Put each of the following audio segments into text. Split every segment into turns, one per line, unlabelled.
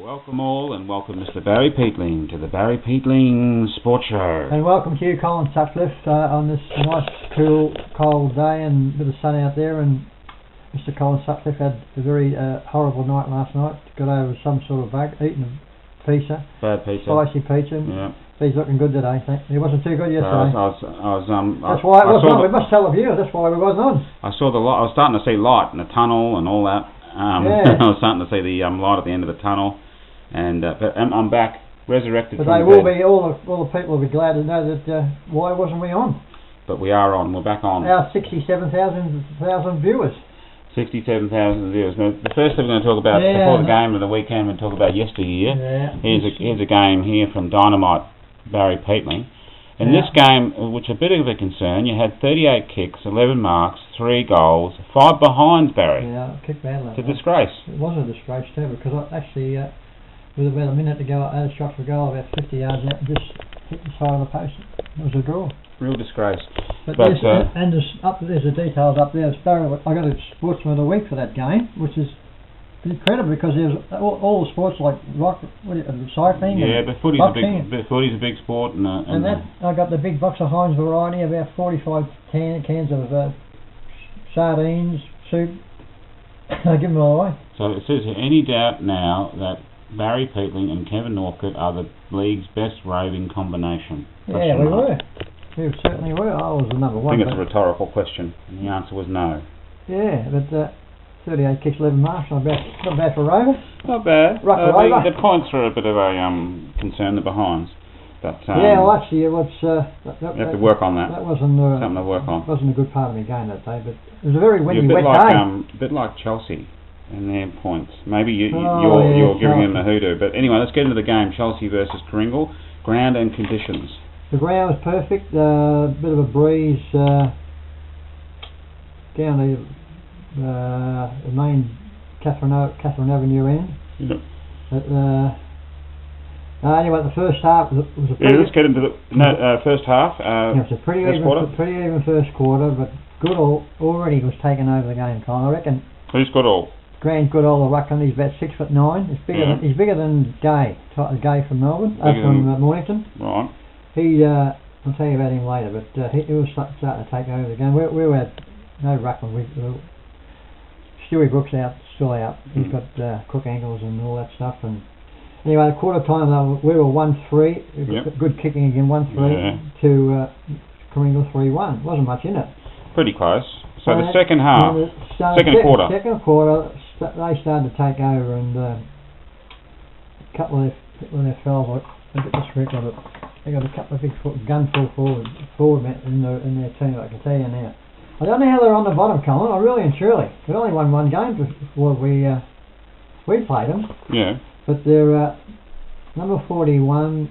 Welcome all, and welcome Mr. Barry Peatling to the Barry Peatling Sports Show.
And welcome to you, Colin Sutcliffe, on this nice, cool, cold day and a bit of sun out there. And Mr. Colin Sutcliffe had a very horrible night last night. Got over some sort of bug, eating a pizza.
Bad pizza.
Spicy pizza.
Yeah.
He's looking good today. He wasn't too good yesterday.
That's
why it wasn't on. We must tell the viewers. That's why we wasn't on.
I saw the light. I was starting to see light in the tunnel and all that.
Yeah.
I was starting to see the light at the end of the tunnel. But I'm back, resurrected.
But they will be. All the people will be glad to know that. Why wasn't we on?
But we are on. We're back on.
Our 67,000 viewers.
67,000 viewers. Now, the first thing we're going to talk about before the game of the weekend, we'll talk about yesteryear.
Yeah.
Here's a game here from Dynamite Barry Peatling. In this game, which is a bit of a concern, you had 38 kicks, 11 marks, 3 goals, 5 behinds, Barry.
Yeah, kicked badly.
It's a disgrace.
It was a disgrace too, because I actually, with about a minute to go, I had a shot for goal about 50 yards out and just hit the side of the post. It was a draw.
Real disgrace.
But there's the details up there. I got a Sportsman of the Week for that game, which is incredible because there's all the sports like cycling.
Yeah,
and
but footy's a big sport, and
that I got the big box of Heinz variety, about 45 cans of sardines, soup. I give them all away.
So it says here, any doubt now that Barry Peatling and Kevin Norcott are the league's best raving combination?
Yeah, we were. We certainly were. I was the number one.
I think it's a rhetorical question, and the answer was no.
Yeah, but 38 kicks, 11 marks, not bad for Rover.
Not bad. The points were a bit of a concern, the behinds. But,
yeah, well actually it was... you
have to work on that.
That wasn't...
something to work on.
Wasn't a good part of my game that day, but it was a very windy, wet
day. A bit like Chelsea and their points. Maybe you're giving them a hoodoo. But anyway, let's get into the game. Chelsea versus Karingal. Ground and conditions.
The ground was perfect. Bit of a breeze down the main Catherine Avenue end.
Yep.
Anyway, the first half was a pretty...
let's get into the first half.
It was a pretty even first quarter, but Goodall already was taking over the game, Colin. I reckon.
Who's Goodall?
Grant Goodall, the ruckman. He's about 6'9". He's bigger than Gay from Melbourne, from Mornington.
Right.
I'll tell you about him later, but he was starting to take over the game. We had no ruckman. Stewie Brooks still out. He's got crook ankles and all that stuff. And anyway, the quarter time we were 1-3.
Yep.
Good kicking again, 1-3 to Karingal 3-1. Wasn't much in it.
Pretty close. So the second half, second quarter.
Second quarter, they started to take over, and a couple of their fellas, I get this record, they got a couple of big gunful forward men in their team. I can tell you now. I don't know how they're on the bottom, Colin. I really and truly. We only won one game before we played them.
Yeah.
But they're number 41,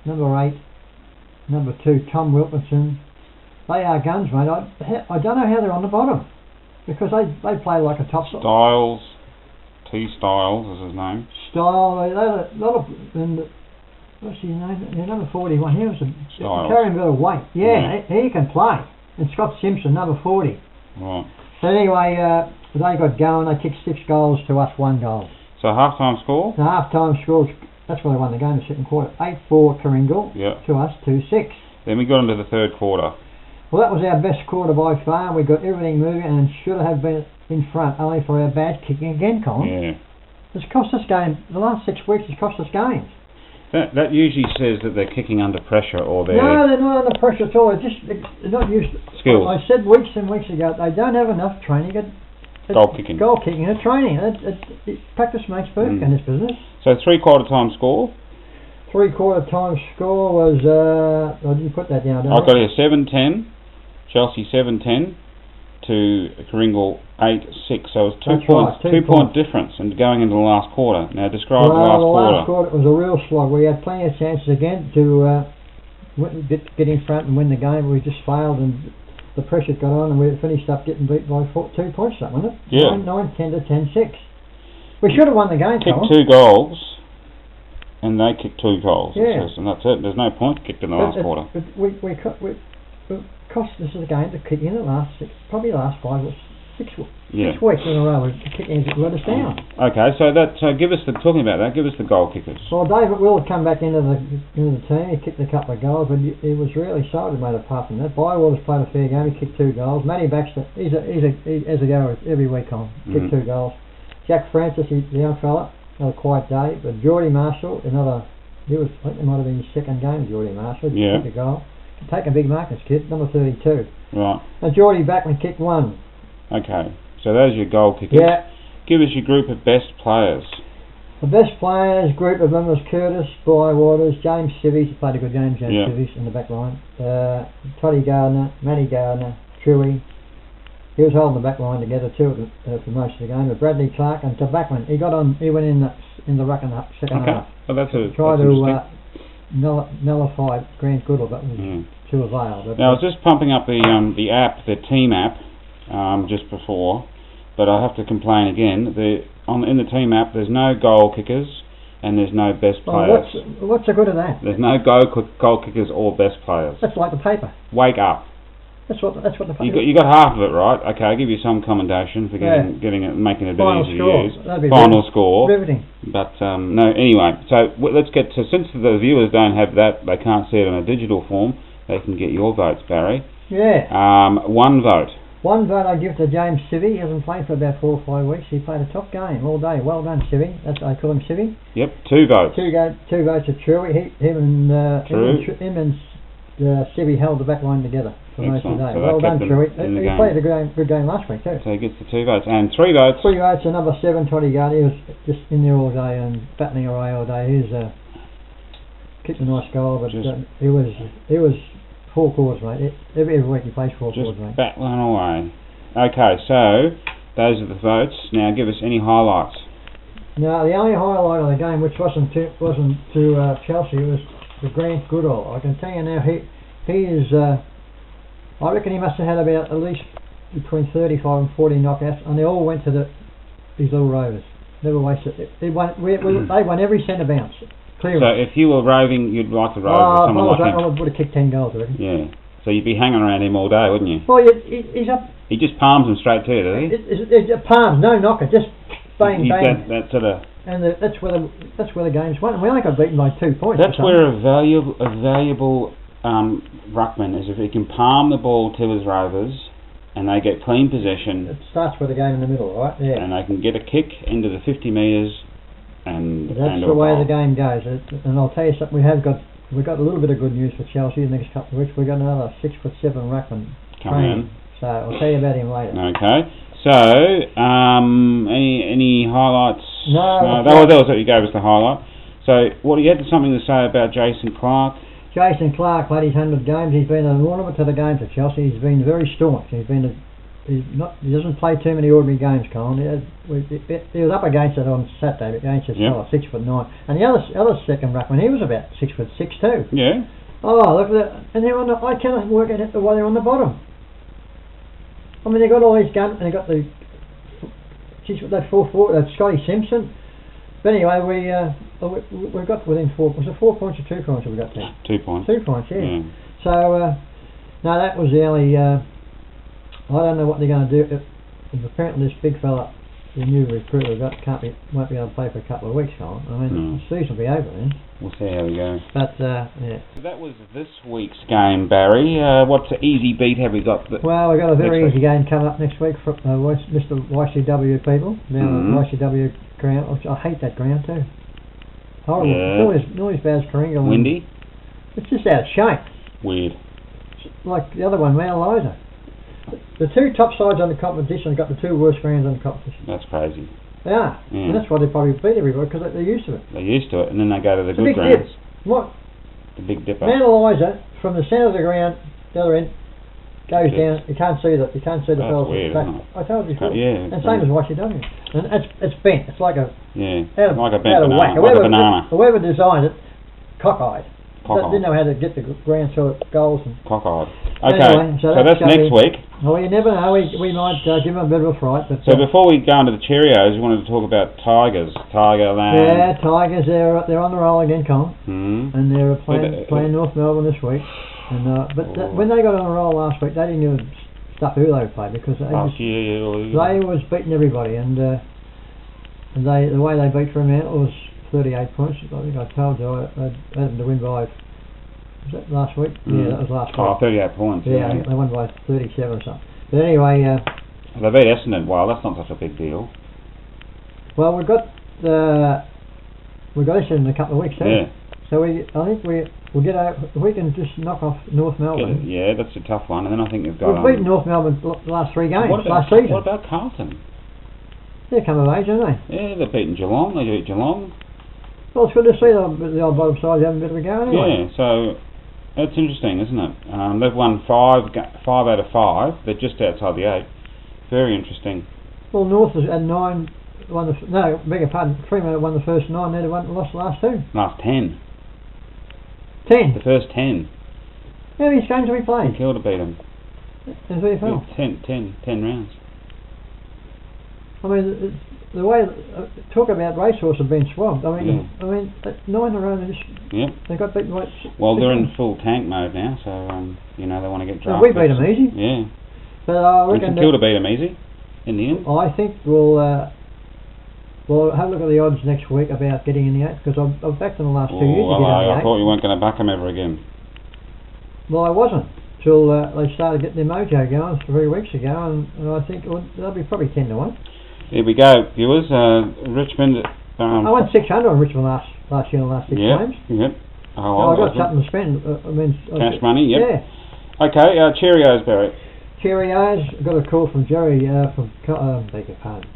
number 8, number 2, Tom Wilkinson. They are guns, mate. I don't know how they're on the bottom because they play like a top.
Styles, T. Styles is his name.
What's his name? Number 41. He was carrying a bit of weight.
Yeah.
He can play. And Scott Simpson, number 40.
Right.
So anyway, they got going. They kicked 6 goals to us 1 goal.
So half-time score?
The half-time score, that's where they won the game, the second quarter. 8-4 Karingal to us 2-6.
Then we got into the third quarter.
Well, that was our best quarter by far. We got everything moving and should have been in front, only for our bad kicking again, Colin.
Yeah.
It's cost us game. The last 6 weeks has cost us games.
That usually says that they're kicking under pressure or they're...
No, they're not under pressure at all. They're not used to...
Skills.
I said weeks and weeks ago, they don't have enough training at
goal kicking
and training. Practice makes perfect in this business.
So three-quarter time score?
Three-quarter time score was... I didn't put that down,
I've got here 7-10. Chelsea 7-10 to Karingal 8-6. So it was 2 point difference and going into the last quarter. Now describe the last quarter.
The last quarter was a real slog. We had plenty of chances again to get in front and win the game. We just failed and the pressure got on and we finished up getting beat by 2 points, wasn't it?
Yeah.
9-10 to 10-6. We should have won the game,
Kicked 2 goals and they kicked 2 goals.
Yeah.
And that's it. There's no point kicked in the last quarter.
But we cost us the game to kick in the last 6, probably the last 5 or 6 weeks in a row with kicking to let us down.
Okay, so talking about that, give us the goal kickers.
Well, David Will had come back into the team. He kicked a couple of goals, but he was really solid, mate. Apart from that, Bywater's played a fair game. He kicked 2 goals. Matty Baxter, he has a go every week on. Kicked 2 goals. Jack Francis, the young fella, another quiet day. But Geordie Marshall, I think it might have been his second game. Geordie Marshall, kicked a goal. Take a big mark, this kid, number 32.
Right.
And Geordie Backman kicked 1.
Okay, so those are your goal kickers.
Yeah.
Give us your group of best players.
The best players group of them was Curtis, Bywaters, James Civies, he played a good game, Civies in the back line. Toddy Gardner, Matty Gardner, Truey. He was holding the back line together too for most of the game. But Bradley Clark and Backman, he went in the ruck in the second half.
Well, that's
to nullify Grant Goodall, but was to avail. But
now I was just pumping up the app, the team app, just before, but I have to complain again. In the team app, there's no goal kickers and there's no best players.
What's the good of that?
There's no goal kickers or best players.
That's like the paper.
Wake up.
That's what the paper.
You got half of it right. Okay, I'll give you some commendation for getting it, making it a bit easy to use. Final score.
Riveting.
But no, anyway. So let's get to, since the viewers don't have that, they can't see it in a digital form. They can get your votes, Barry.
Yeah.
1 vote.
1 vote I give to James Civey. He hasn't played for about 4 or 5 weeks. He played a top game all day. Well done, Civey. I call him Civey.
Yep. 2 votes.
2 votes to Truey. Him and Civey held the back line together for most of the day.
So
well done, Truey. He played a good game last week too.
So he gets the 2 votes. And 3 votes.
3 votes to number 7, Toddy Gardner. He was just in there all day and battling away all day. He's kicked a nice goal, but he was 4 quarters, mate. Every week he plays 4 quarters, mate.
Battling away. Okay, so those are the votes. Now give us any highlights.
Now the only highlight of the game, which wasn't to Chelsea, was the Grant Goodall. I can tell you now, he is. I reckon he must have had about at least between 35 and 40 knockouts, and they all went to these little Rovers. Never wasted. They won every centre bounce. Clearly.
So if you were roving, you'd like to rove with someone like him?
I would have kicked 10 goals, I reckon.
Yeah. So you'd be hanging around him all day, wouldn't you?
Well, he's up.
He just palms them straight to you, does he?
It's palms, no knocker, just bang, bang.
That sort of.
And that's where the game's won. We only got beaten by 2 points.
That's where a valuable ruckman is if he can palm the ball to his rovers, and they get clean possession.
It starts with a game in the middle, right? Yeah.
And they can get a kick into the 50 metres.
That's the way the game goes. And I'll tell you something. We've got a little bit of good news for Chelsea in the next couple of weeks. We've got another 6'7" ruckman
coming in.
So I'll tell you about him later.
Okay. So any highlights?
No.
That was what you gave us, the highlight. So what do you have something to say about Jason Clark?
Jason Clark played his 100 games. He's been an ornament to the game for Chelsea. He's been very staunch. He doesn't play too many ordinary games, Colin. He was up against it on Saturday, against his fella, 6'9", and the other second ruckman, he was about 6'6" too.
Yeah.
Oh, look at that! And they're I cannot work out why they're on the bottom. I mean, they got all these guns, and they got that 4-4, Scotty Simpson. But anyway, we got within 4. Was it 4 points or 2 points that we got there?
2 points.
2 points, yeah. So no, that was the only. I don't know what they're going to do. If apparently this big fella, the new recruit we got, won't be able to play for a couple of weeks, Colin. I mean, the season will be over then.
We'll see how we go.
But yeah.
So that was this week's game, Barry. What's an easy beat have we got?
Well, we've got a very easy game coming up next week for Mr. YCW people down at YCW ground. I hate that ground too. Horrible. Yeah. It's not as bad as Karingal.
Windy.
It's just out of shape.
Weird.
Like the other one, Mount Eliza. The 2 top sides on the competition have got the 2 worst grounds on the competition.
That's crazy.
They are. Yeah. And that's why they probably beat everybody, because they're used to it.
They're used to it, and then they go to the good grounds.
What?
The Big Dipper.
Mount Eliza, from the centre of the ground, the other end, goes down. You can't see the fellas.
Weird, isn't it?
I told you before.
Yeah.
And same as YCW. And it's bent. It's like a
like a bent banana. Like a banana.
Whoever designed it, cockeyed. Didn't know how to get the ground so it goals and
cockeyed. Okay,
anyway, so
that's next week.
Well, you never know. We might give them a bit of a fright. But,
so before we go into the Cheerios, we wanted to talk about Tigers. Tigerland.
Yeah, Tigers. They're on the roll again, Colin. And they're playing North Melbourne this week. And when they got on the roll last week, they didn't even stuff who they played, because they was beating everybody, and they, the way they beat Fremantle was 38 points. I think I told you I had them to win by, was that last week? Yeah, that was last week.
38 points.
Yeah, they won by 37 or something. But anyway,
they beat Essendon. Well, that's not such a big deal.
Well, we've got Essendon in a couple of weeks,
yeah.
So I think we'll get out. If we can just knock off North Melbourne.
Yeah, that's a tough one. And then I think we've got.
We've beaten North Melbourne the last 3 games last season.
What about Carlton?
They're come of age, aren't they?
Yeah, they've beaten Geelong. They beat Geelong.
Well, it's good to see the old bottom side having a bit of a go anyway.
Yeah, so that's interesting, isn't it? They've won 5 out of 5. They're just outside the 8. Very interesting.
Well, North has had 9. Beg your pardon. Fremantle won the first 9. They'd lost the last 2.
Last 10.
10.
The first 10.
How many games have we played?
Kilda beat them.
In VFL?
Yeah, 10 rounds.
I mean, the way talk about racehorse have been swamped. I mean, 9 in a row. They got beaten.
Well, they're in full tank mode now, so they want to get drafted.
We beat them easy.
Yeah.
But I reckon
Kilda beat them easy in the end.
I think we'll have a look at the odds next week about getting in the 8, because I've backed them the last 2 years to get in the 8.
I thought you weren't going to back them ever again.
Well, I wasn't till they started getting their mojo going 3 weeks ago, and I think they'll be probably 10 to 1.
Here we go, viewers. Richmond.
I went 600 on Richmond last year in the last 6 games.
Yep.
I got something to spend.
Cash money. Yep.
Yeah.
Okay. Cheerios, Barry.
Cheerios. Got a call from Jerry beg your pardon,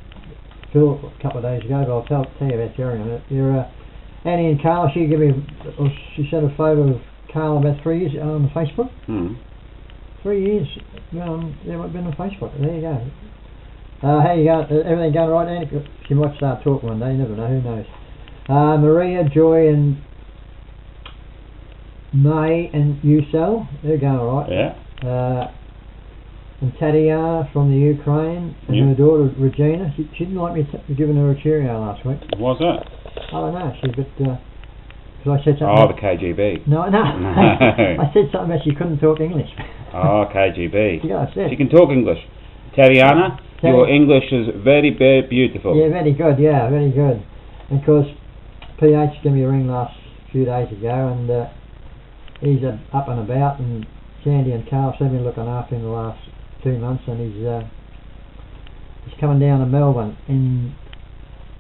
Phil, a couple of days ago. But I'll tell you about Jerry in a minute. Annie and Carl. She sent a photo of Carl about 3 years on Facebook. 3 years. They've been on Facebook. There you go. How you going? Everything going right, Annie? She might start talking one day, you never know, who knows. Maria, Joy and May and Yusel, they're going alright.
Yeah.
And Tatiana from the Ukraine, and her daughter Regina. She didn't like me giving her a Cheerio last week.
What's that?
I don't know, she's a bit, because I said something.
Oh, the KGB.
No. I said something about she couldn't talk English.
Oh, KGB.
Yeah, I said.
She can talk English. Tatiana, your English is very, very beautiful.
Yeah, very good, very good. And of course, PH gave me a ring last few days ago, and he's up and about, and Sandy and Carl have been looking after him the last 2 months, and he's coming down to Melbourne in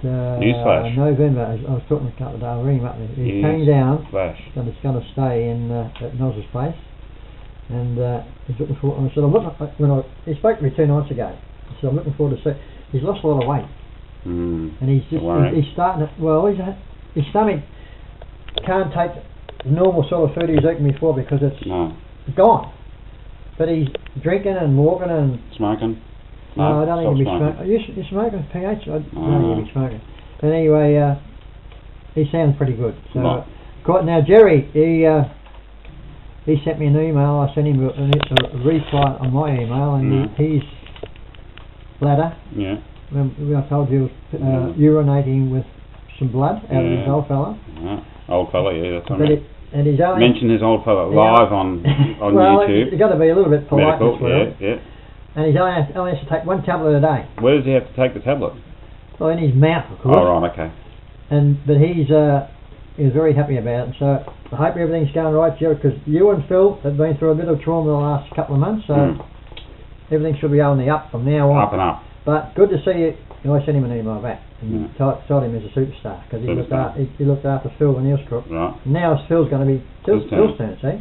November. I was talking a couple of days, I'll ring him up. He came down, and he's going to stay in at Noz's place. And he's looking forward. I said, he spoke to me 2 nights ago. I said, I'm looking forward to see. He's lost a lot of weight, and he's starting to. Well, his stomach can't take the normal sort of food he was eating before, because it's gone. But he's drinking and walking and
smoking.
No, I don't think he'll be smoking. Are you smoking, PH? I don't think he'll be smoking. But anyway, he sounds pretty good. So now Jerry, he sent me an email. I sent him a reply on my email, and he's bladder. Yeah. I told you urinating with some blood out of his old fella.
Old fella, yeah, that's right.
And he's only
mention his old fella live on YouTube.
You've got to be a little bit polite.
Yeah.
And he only has to take 1 tablet a day.
Where does he have to take the tablet?
Well, in his mouth, of course.
Oh, right, okay.
But he's very happy about it. So I hope everything's going right, Jerry, because you and Phil have been through a bit of trauma the last couple of months, so everything should be on the up from now on.
Up and up.
But good to see you. I sent him an email back and told him he's a superstar, because he looked after Phil when he was crook. Right. Now Phil's going to be Phil's turn, see?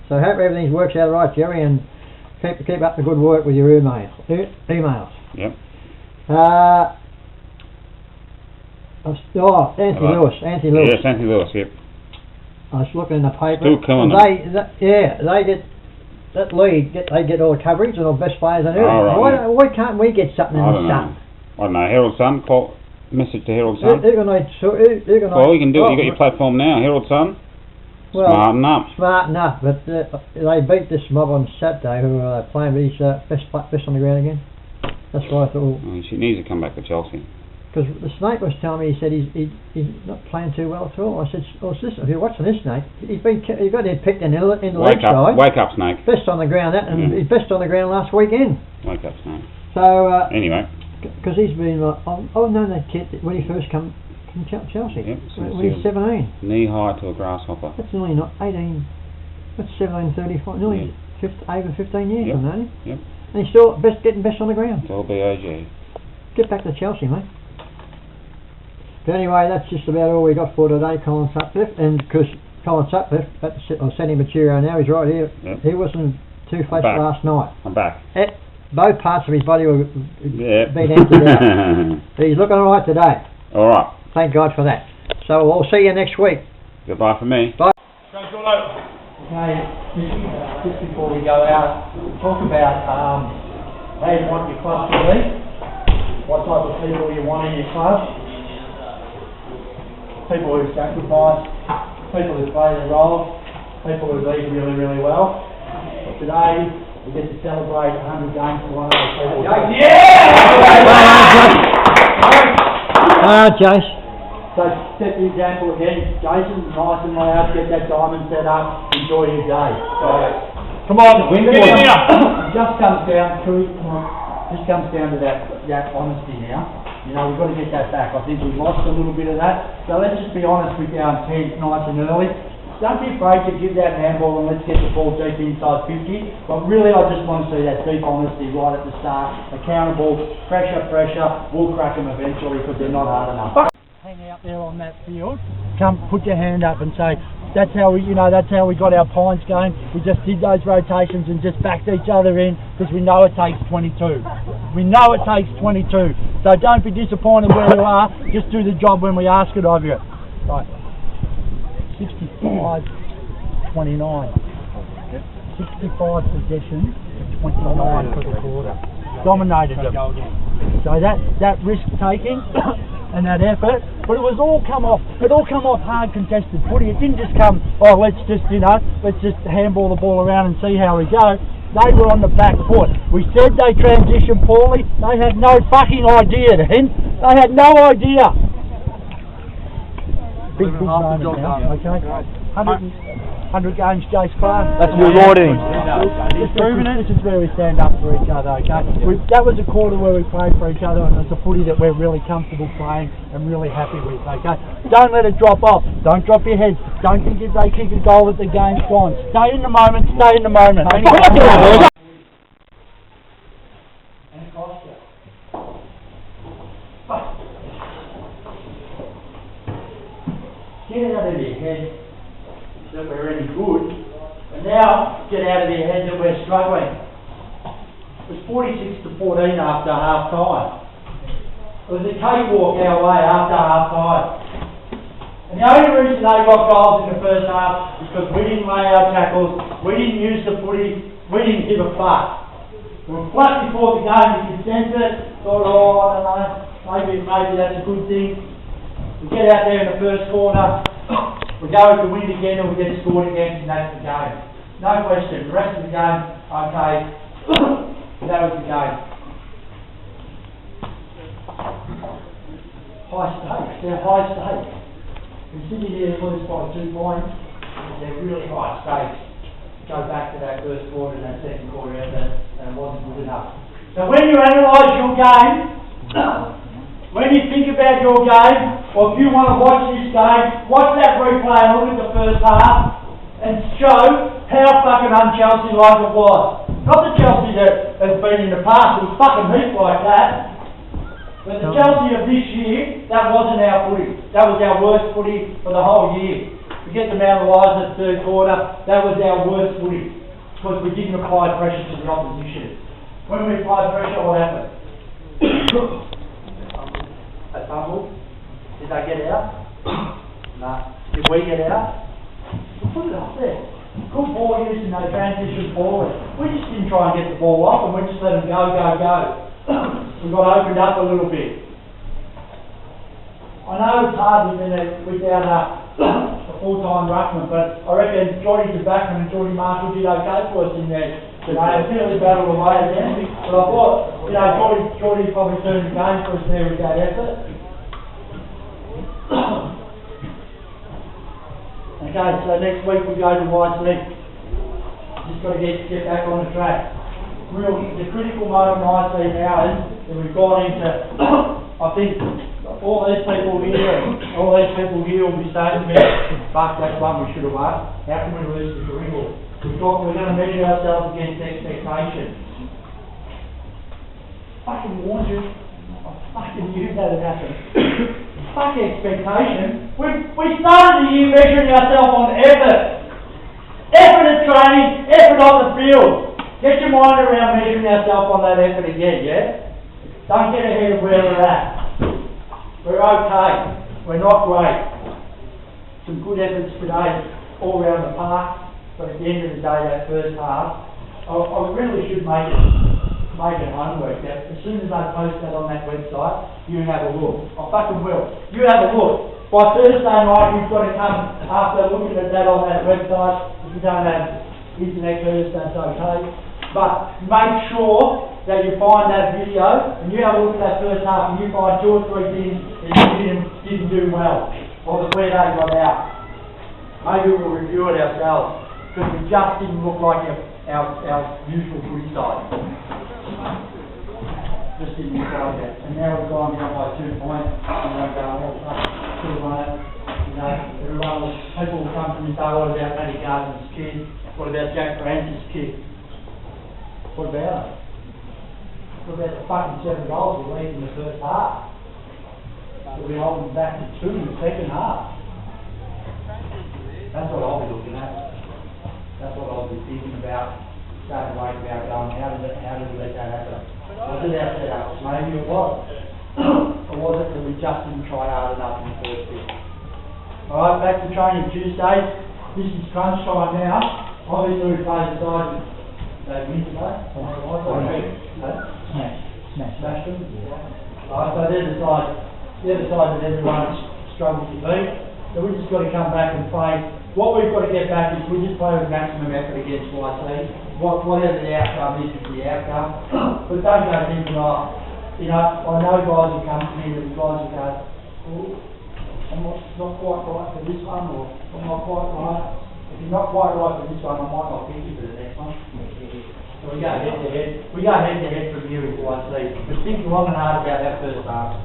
So I hope everything works out right, Jerry, and keep up the good work with your emails. Yep. Anthony Lewis.
Yes, Anthony Lewis, yep.
I was looking in the paper.
Still killing them.
They get that league. They get all the coverage and all the best players and everything. Right, why can't we get something in the Sun?
I don't know. Herald Sun. Call message to Herald Sun.
Well,
you can do it. You got your platform now, Herald Sun. Well,
smart enough. But they beat this mob on Saturday. Who are playing? But he's best on the ground again. That's why I thought.
She needs to come back to Chelsea.
because the Snake was telling me, he said he's not playing too well at all. I said, well, listen, if you're watching this, Snake, he got him picked in the leg side.
Wake up, Snake.
Best on the ground, he's best on the ground last weekend.
Wake up, Snake.
So,
anyway.
Because he's been like, I've known that kid when he first come from Chelsea.
Yep,
when he's 17.
Knee high to a grasshopper.
That's nearly not 18. That's 1735. Nearly over 15 years,
yep.
I've known him.
Yep.
And he's still getting best on the ground.
It's all BOG.
Get back to Chelsea, mate. But anyway, that's just about all we got for today, Colin Sutcliffe. And because Colin Sutcliffe, or Sandy Maturio now, he's right here.
Yep.
He wasn't two-faced last night.
I'm back.
Both parts of his body were being emptied out. He's looking all right today.
All right.
Thank God for that. So we'll see you next week.
Goodbye from me.
Bye.
Okay, just before we go out, talk about how you want your club to be, what type of people you want in your club, people who sacrifice, people who play their role, people who lead really, really well. But today, we get to celebrate 100 games for one of those people.
Jace.
So set the example again. Jason, nice and loud, get that diamond set up, enjoy your day. So, come on, get in here. It just comes down to that honesty now. You know, we've got to get that back. I think we've lost a little bit of that. So let's just be honest with our intent nice and early. Don't be afraid to give that handball and let's get the ball deep inside 50. But really, I just want to see that deep honesty right at the start. Accountable, pressure. We'll crack them eventually because they're not hard enough. Hang out there on that field. Come, put your hand up and say, that's how we got our Pines game. We just did those rotations and just backed each other in because we know it takes 22. We know it takes 22. So don't be disappointed where you are. Just do the job when we ask it of you. Right. 65-29. 65 possessions to 29 for the quarter. Dominated them. So that risk taking and that effort, but it all come off hard contested footy. It didn't just come, let's just handball the ball around and see how we go. They were on the back foot. We said they transitioned poorly. They had no fucking idea then. They had no idea. Big moment now, okay? 100 games, Jace Clark.
That's rewarding.
This is where we stand up for each other, okay? That was a quarter where we played for each other and it's a footy that we're really comfortable playing and really happy with, okay? Don't let it drop off. Don't drop your head. Don't think if they kick a goal that the game's gone. Stay in the moment, stay in the moment. Get it out of your head that we're any good, and now get out of your head that we're struggling. It was 46-14 after half time. It was a cakewalk our way after half time. And the only reason they got goals in the first half is because we didn't lay our tackles, we didn't use the footy, we didn't give a fuck. We were flat before the game, you could sense it, thought, I don't know, maybe that's a good thing. We get out there in the first quarter, we go to win again and we get scored again and that's the game. No question. The rest of the game, okay, that was the game. High stakes. They're high stakes. We're sitting here to lose by 2 points. They're really high stakes. Go back to that first quarter and that second quarter effort and it wasn't good enough. So when you analyse your game, when you think about your game, or if you want to watch this game, watch that replay and look at the first half and show how fucking un-Chelsea-like it was. Not the Chelsea that has been in the past, it was fucking heap like that. But the Chelsea of this year, that wasn't our footy. That was our worst footy for the whole year. We get them out of the lives at the third quarter, that was our worst footy. Because we didn't apply pressure to the opposition. When we applied pressure, what happened? They fumbled. Did they get out? No. Did we get out? We put it up there. Good ball use and they transitioned forward. We just didn't try and get the ball off and we just let them go. We got opened up a little bit. I know it's hard without a full-time ruckman, but I reckon Geordie Backman and Geordie Marshall did okay for us in there today. They fairly battled away again, but I thought, Geordie probably turned the game for us there with that effort. Okay, so next week we go to YC. Just got to get back on the track. The critical moment I see now is that we've gone into, I think, all these people here will be saying to me, fuck, that's one we should have won. How can we lose the Karingal? We're going to measure ourselves against expectation. Fucking warned you. I fucking knew that would happen. Fuck expectation. We started the year measuring ourselves on effort. Effort at training, effort on the field. Get your mind around measuring ourselves on that effort again, yeah? Don't get ahead of where we're at. We're okay. We're not great. Some good efforts today all around the park, but at the end of the day, that first half, I really should make it homework. That as soon as I post that on that website, you have a look. I fucking will. You have a look. By Thursday night, you've got to come after looking at that on that website. If you don't have internet service, that's okay. But make sure that you find that video and you have a look at that first half and you find 2 or 3 things that you didn't do well, or where they got out. Maybe we'll review it ourselves, because we just didn't look like our usual good side. Just didn't look like that. And now we've gone down by 2 points. Could have won it. You know, everyone, people will come to me and say, what about Matty Gardner's kid? What about Jack Francis' kid? What about it? What about the fucking 7 goals we lead in the first half? We'll be holding back to 2 in the second half. That's what I'll be looking at. That's what I'll be thinking about, starting to wait about going, how did we let that happen? Was it our setup? Maybe it was. Or was it that we just didn't try hard enough in the first bit? Alright, back to training Tuesday. This is crunch time now. Obviously we played the side. They win today? Smash them. Alright, so they're the side that everyone's struggled to beat. So we just got to come back and play. What we've got to get back is we just play with maximum effort against YC. Whatever the outcome is the outcome. But don't go thinking, you know, I know guys who come to me and guys who go, oh, I'm not quite right for this one, or I'm not quite right. If you're not quite right for this one, I might not pick you for the next one. So we go head to head. We go head to head from here with YC. But think long and hard about that first half.